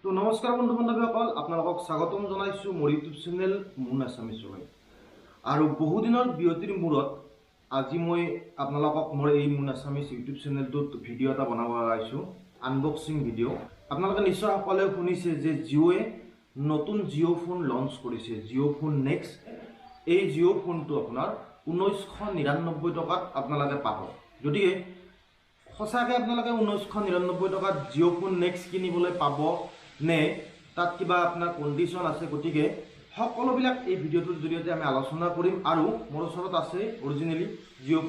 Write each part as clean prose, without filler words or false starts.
তো নমস্কাৰ বন্ধু বান্ধৱীসকল, আপোনালোকক স্বাগতম জনাইছোঁ মোৰ ইউটিউব চেনেল মুন আছামিছলৈ। আৰু বহুদিনৰ বিৰতিৰ মূৰত আজি মই আপোনালোকক মোৰ এই মুন আছামিছ ইউটিউব চেনেলটোত ভিডিঅ' এটা বনাব আহিছোঁ, আনবক্সিং ভিডিঅ'। আপোনালোকে নিশ্চয় সকলোৱে শুনিছে যে জিঅ'য়ে নতুন জিঅ' ফোন লঞ্চ কৰিছে, জিঅ' ফোন নেক্সট। এই জিঅ' ফোনটো আপোনাৰ 1999 টকাত আপোনালোকে পাব। গতিকে সঁচাকৈ আপোনালোকে 1999 টকাত জিঅ' ফোন নেক্সট কিনিবলৈ পাব নে তাত কিবা আপোনাৰ কণ্ডিশ্যন আছে? গতিকে সকলোবিলাক এই ভিডিঅ'টোৰ জৰিয়তে আমি আলোচনা কৰিম। আৰু মোৰ ওচৰত আছে অৰিজিনেলি জিঅ'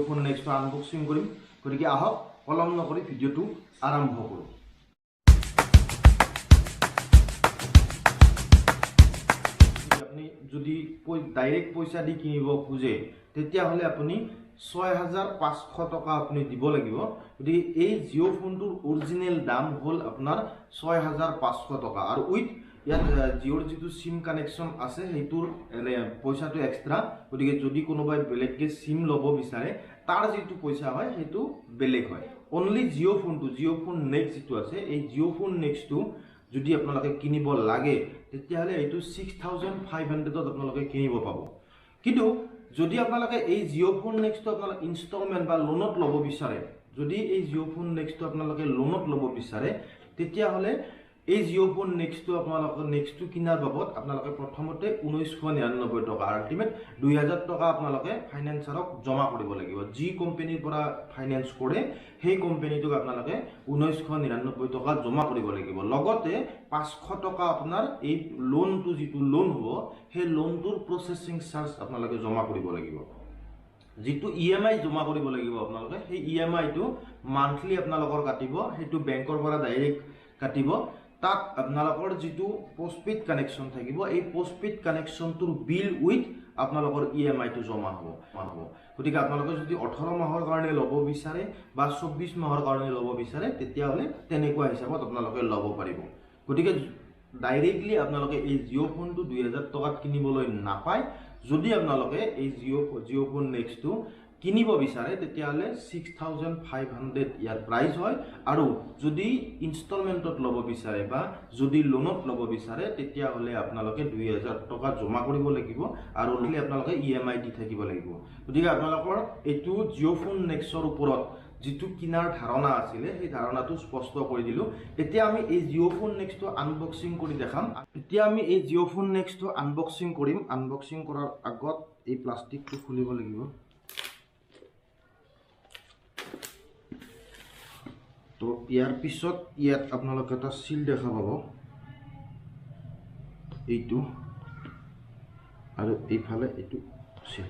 ফোন নেক্সটটো আনবক্সিং কৰিম। গতিকে আহক পলম নকৰি ভিডিঅ'টো আৰম্ভ কৰোঁ। আপুনি যদি ডাইৰেক্ট পইচা দি কিনিব খোজে তেতিয়াহ'লে আপুনি 6500 টকা আপুনি দিব লাগিব। গতিকে এই জিঅ' ফোনটোৰ অৰিজিনেল দাম হ'ল আপোনাৰ 6500 টকা। আৰু উইথ ইয়াত জিঅ'ৰ যিটো চিম কানেকশ্যন আছে সেইটোৰ পইচাটো এক্সট্ৰা। গতিকে যদি কোনোবাই বেলেগকৈ চিম ল'ব বিচাৰে তাৰ যিটো পইচা হয় সেইটো বেলেগ হয়। অনলি জিঅ' ফোন নেক্সট যিটো আছে, এই জিঅ' ফোন নেক্সটটো যদি আপোনালোকে কিনিব লাগে তেতিয়াহ'লে এইটো 6500ত আপোনালোকে কিনিব পাব। কিন্তু যদি আপোনালোকে এই জিঅ' ফোন নেক্সটটো আপোনালোকে ইনষ্টলমেণ্ট বা লোনত ল'ব বিচাৰে, যদি এই জিঅ' ফোন নেক্সটটো আপোনালোকে লোনত ল'ব বিচাৰে তেতিয়াহ'লে এই জিঅ' ফোন নেক্সটটো কিনাৰ বাবদ আপোনালোকে প্ৰথমতে 1999 টকা, আল্টিমেট 2000 টকা আপোনালোকে ফাইনেন্সাৰক জমা কৰিব লাগিব। যি কোম্পানীৰ পৰা ফাইনেন্স কৰে সেই কোম্পানীটোক আপোনালোকে 1999 টকা জমা কৰিব লাগিব। লগতে 500 টকা আপোনাৰ এই লোনটো যিটো লোন হ'ব সেই লোনটোৰ প্ৰচেছিং চাৰ্জ আপোনালোকে জমা কৰিব লাগিব। যিটো EMI জমা কৰিব লাগিব আপোনালোকে, সেই EMIটো মান্থলি আপোনালোকৰ কাটিব, সেইটো বেংকৰ পৰা ডাইৰেক্ট কাটিব। তাত আপোনালোকৰ যিটো পোষ্টপেইড কানেকশ্যন থাকিব, এই পোষ্টপেইড কানেকশ্যনটোৰ বিল উইথ আপোনালোকৰ EMIটো জমা হ'ব। গতিকে আপোনালোকে যদি 18 মাহৰ কাৰণে ল'ব বিচাৰে বা 24 মাহৰ কাৰণে ল'ব বিচাৰে তেতিয়াহ'লে তেনেকুৱা হিচাপত আপোনালোকে ল'ব পাৰিব। গতিকে ডাইৰেক্টলি আপোনালোকে এই জিঅ' ফোনটো 2000 টকাত কিনিবলৈ নাপায়। যদি আপোনালোকে এই জিঅ' ফোন নেক্সটটো কিনিব বিচাৰে তেতিয়াহ'লে 6500 ইয়াৰ প্ৰাইচ হয়। আৰু যদি ইনষ্টলমেণ্টত ল'ব বিচাৰে বা যদি লোনত ল'ব বিচাৰে তেতিয়াহ'লে আপোনালোকে 2000 টকা জমা কৰিব লাগিব আৰু আপোনালোকে EMI দি থাকিব লাগিব। গতিকে আপোনালোকৰ এইটো জিঅ' ফোন নেক্সটৰ ওপৰত যিটো কিনাৰ ধাৰণা আছিলে সেই ধাৰণাটো স্পষ্ট কৰি দিলোঁ। এতিয়া আমি এই জিঅ' ফোন নেক্সটটো আনবক্সিং কৰি দেখাম। আনবক্সিং কৰাৰ আগত এই প্লাষ্টিকটো খুলিব লাগিব। তো ইয়াৰ পিছত ইয়াত আপোনালোকে এটা চিল দেখা পাব, এইটো আৰু এইফালে এইটো চিল।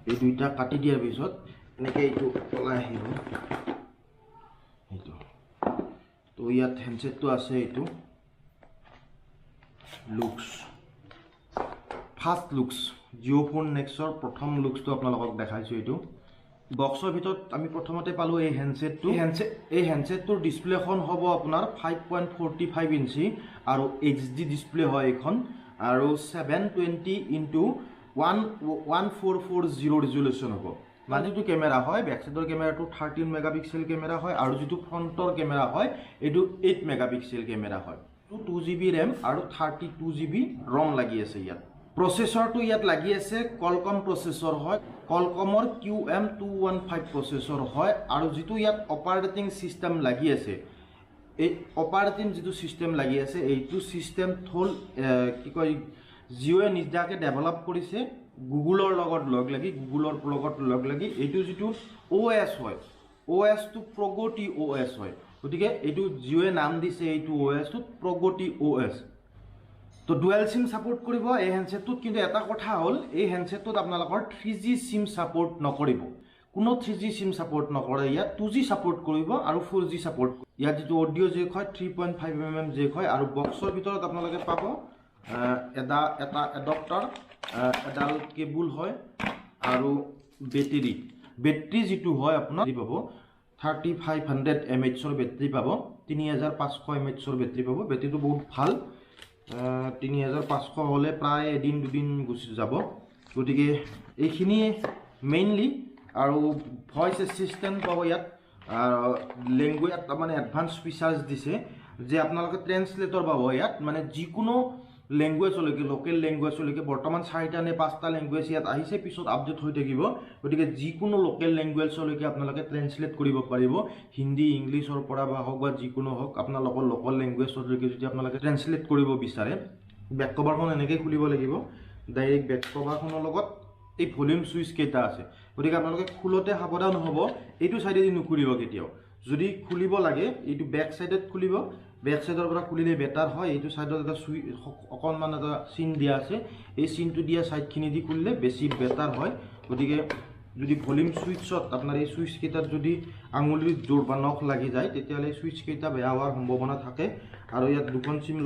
এই দুইটা কাটি দিয়াৰ পিছত এনেকৈ এইটো ওলাই আহিব। এইটো তো ইয়াত হেণ্ডছেটটো আছে, এইটো ফাৰ্ষ্ট লুকছ জিঅ' ফোন নেক্সটৰ প্ৰথম লুকছটো আপোনালোকক দেখাইছোঁ। এইটো বক্সৰ ভিতৰত আমি প্ৰথমতে পালোঁ এই হেণ্ডছেটটো। এই হেণ্ডছেটটোৰ ডিছপ্লেখন হ'ব আপোনাৰ 5.45 ইঞ্চি আৰু HD ডিছপ্লে হয় এইখন, আৰু 720x1440 ৰিজলিউশ্যন হ'ব। মানে যিটো কেমেৰা হয় বেক চাইডৰ কেমেৰাটো 13 মেগাপিক্সেল কেমেৰা হয় আৰু যিটো ফ্ৰণ্টৰ কেমেৰা হয় এইটো 8 মেগাপিক্সেল কেমেৰা হয়। 2GB ৰেম আৰু 32GB ৰম লাগি আছে। ইয়াত প্ৰচেছৰটো ইয়াত লাগি আছে কলকম প্ৰচেছৰ হয়, কলকমৰ QM215 প্ৰচেছৰ হয়। আৰু যিটো ইয়াত অপাৰেটিং চিষ্টেম লাগি আছে, এই অপাৰেটিং যিটো চিষ্টেম লাগি আছে এইটো চিষ্টেম হ'ল জিঅ'য়ে নিজাকৈ ডেভেলপ কৰিছে গুগলৰ লগত লগ লাগি। এইটো যিটো OS হয়, OSটো প্ৰগতি OS হয়। গতিকে এইটো জিঅ'য়ে নাম দিছে এইটো OSটোত প্ৰগতি OS। তো ডুৱেল চিম ছাপোৰ্ট কৰিব এই হেণ্ডছেটটোত। কিন্তু এটা কথা হ'ল এই হেণ্ডছেটটোত আপোনালোকৰ 3G চিম ছাপোৰ্ট নকৰিব, কোনো 3G চিম ছাপোৰ্ট নকৰে। ইয়াত 2G ছাপোৰ্ট কৰিব আৰু 4G ছাপোৰ্ট। ইয়াত যিটো অডিঅ' জেক হয় 3.5mm জেক হয়। আৰু বক্সৰ ভিতৰত আপোনালোকে পাব এটা এডপ্টাৰ, এডাল কেবুল হয় আৰু বেটেৰী যিটো হয় আপোনাৰ পাব 3500 mAhৰ বেটেৰী পাব, 3500 mAhৰ বেটেৰী পাব। বেটেৰীটো বহুত ভাল, 3500 হ'লে প্ৰায় এদিন দুদিন গুচি যাব। গতিকে এইখিনিয়ে মেইনলি। আৰু ভইচ এছিষ্টেণ্ট পাব ইয়াত, লেংগুৱেজ মানে এডভান্স ফিচাৰ্ছ দিছে। যে আপোনালোকে ট্ৰেন্সলেটৰ পাব ইয়াত মানে যিকোনো লেংগুৱেজলৈকে লোকেল লেংগুৱেজলৈকে বৰ্তমান 4টা নে 5টা লেংগুৱেজ ইয়াত আহিছে পিছত আপডেট হৈ থাকিব গতিকে যিকোনো লোকেল লেংগুৱেজলৈকে আপোনালোকে ট্ৰেন্সলেট কৰিব পাৰিব হিন্দী ইংলিছৰ পৰা বা হওক বা যিকোনো হওক আপোনালোকৰ লোকেল লেংগুৱেজলৈকে যদি আপোনালোকে ট্ৰেন্সলেট কৰিব বিচাৰে বেক কভাৰখন এনেকৈ খুলিব লাগিব ডাইৰেক্ট বেক কভাৰখনৰ লগত এই ভলিউম সুইচ কেইটা আছে গতিকে আপোনালোকে খুলতে সাৱধান হ'ব এইটো সাইডেদি নুখুলিব কেতিয়াও যদি খুলিব লাগে এইটো বেক সাইডত খুলিব বেক সাইডৰ পৰা খুলিলে বেটাৰ হয় এইটো সাইডত এটা অকণমান এটা চিন দিয়া আছে এই চিনটো দিয়া সাইডখিনি দি খুলিলে বেছি বেটাৰ হয় গতিকে যদি ভলিউম সুইচত আপোনাৰ এই সুইচ কেইটাত যদি আঙুলিৰ জোৰ বা নখ লাগি যায় তেতিয়াহ'লে সুইচ কেইটা বেয়া হোৱাৰ সম্ভাৱনা থাকে আৰু ইয়াত দুখন চিম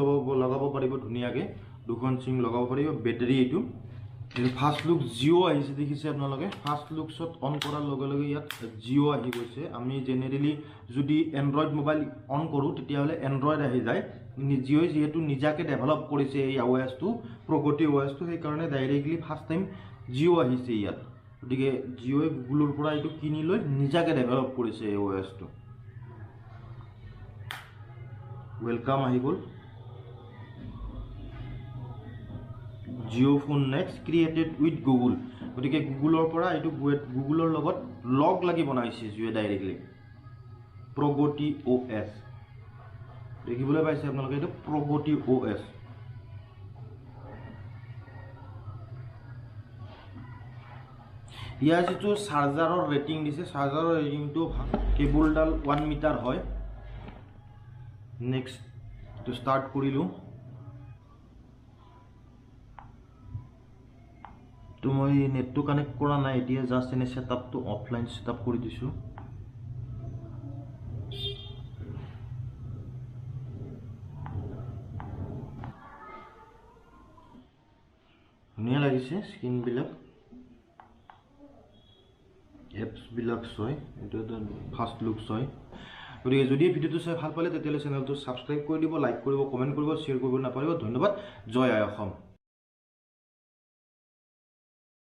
লগাব পাৰিব ধুনীয়াকৈ দুখন চিম লগাব পাৰিব বেটাৰী এইটো ফাৰ্ষ্ট লুক জিঅ' আহিছে দেখিছে আপোনালোকে ফাৰ্ষ্ট লুকছত অন কৰাৰ লগে লগে ইয়াত জিঅ' আহি গৈছে আমি জেনেৰেলি যদি এণ্ড্ৰইড মোবাইল অন কৰোঁ তেতিয়াহ'লে এণ্ড্ৰইড আহি যায় জিঅ'ই যিহেতু নিজাকৈ ডেভেলপ কৰিছে এই OS-টো প্ৰগতি OS-টো সেইকাৰণে ডাইৰেক্টলি ফাৰ্ষ্ট টাইম জিঅ' আহিছে ইয়াত গতিকে জিঅ'ই গুগলৰ পৰা এইটো কিনি লৈ নিজাকৈ ডেভেলপ কৰিছে এই OS-টো ৱেলকাম আহি গ'ল Jio' phone next created with Google গতিকে গুগলৰ পৰা এইটো গুগলৰ লগত লগ লাগি বনাইছে জিঅ'য়ে ডাইৰেক্টলি প্ৰগতি OS দেখিবলৈ পাইছে আপোনালোকে এইটো প্ৰগতি OS ইয়াৰ যিটো চাৰ্জাৰৰ ৰেটিং দিছে চাৰ্জাৰৰ ৰেটিংটো কেবুলডাল 1 মিটাৰ হয় নেক্সট এইটো ষ্টাৰ্ট কৰিলোঁ তো মই নেটটো কানেক্ট কৰা নাই এতিয়া জাষ্ট এনে সেটআপটো অফলাইন সেটআপ কৰি দিছোঁ ধুনীয়া লাগিছে স্ক্ৰীনবিলাক এপছবিলাক চাই এইটো এটা ফাৰ্ষ্ট লুক চাই গতিকে যদি ভিডিঅ'টো চাই ভাল পালে তেতিয়াহ'লে চেনেলটো ছাবস্ক্ৰাইব কৰি দিব লাইক কৰিব কমেণ্ট কৰিব শ্বেয়াৰ কৰিব নাপাহৰিব ধন্যবাদ জয় আই অসম